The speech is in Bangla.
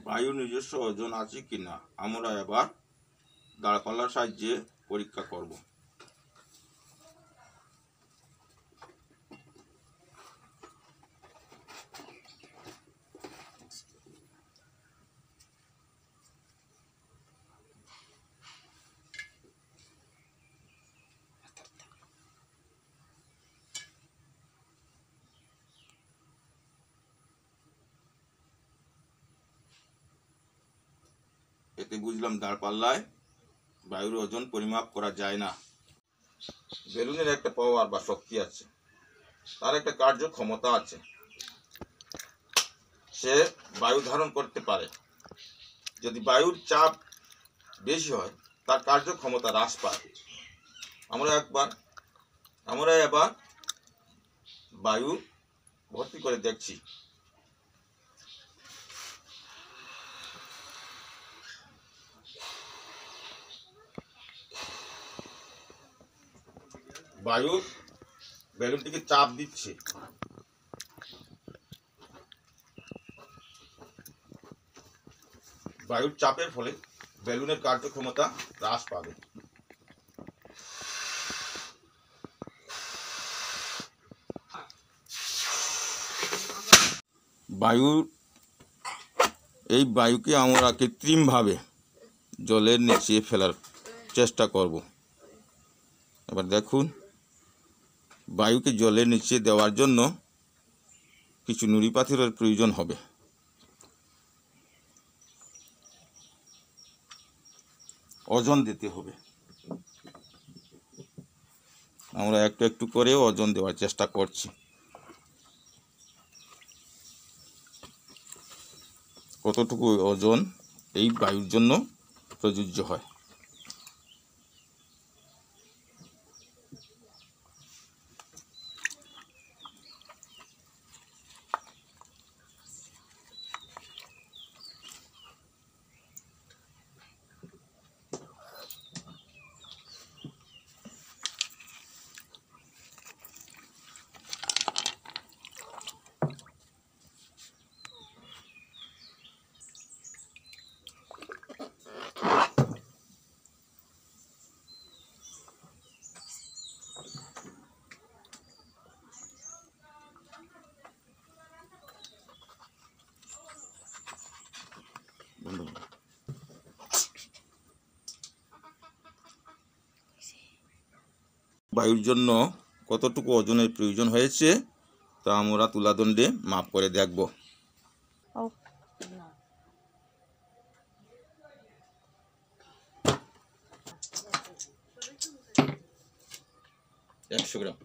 বায়ুর নিজস্ব ওজন আছে কিনা আমরা এবার দাঁড়পাল্লার সাহায্যে পরীক্ষা করব। এতে বুঝলাম দাঁড়পাল্লায় বায়ুর ওজন পরিমাপ করা যায় না। বেলুনের একটা পাওয়ার বা শক্তি আছে, তার একটা কার্যক্ষমতা আছে, সে বায়ু ধারণ করতে পারে। যদি বায়ুর চাপ বেশি হয় তার কার্যক্ষমতা হ্রাস পায়। আমরা এবার বায়ু ভর্তি করে দেখছি। বায়ু বেলুনটিকে চাপ দিচ্ছে। বায়ুর চাপের ফলে বেলুনের কার্যক্ষমতা হ্রাস পাবে। এই বায়ুকে আমরা কৃত্রিমভাবে জলের নিচে ফেলার চেষ্টা করব। এবার দেখুন, বায়ুকে জলের নিচে দেওয়ার জন্য কিছু নুড়ি পাথরের প্রয়োজন হবে। ওজন দিতে হবে। আমরা একটু একটু করে ওজন দেওয়ার চেষ্টা করছি। কতটুকু ওজন এই বায়ুর জন্য প্রযোজ্য হয়। বায়ুর জন্য কতটুকু ওজনের প্রয়োজন হয়েছে তা আমরা তুলাদণ্ডে মাপ করে দেখব। 100 গ্রাম।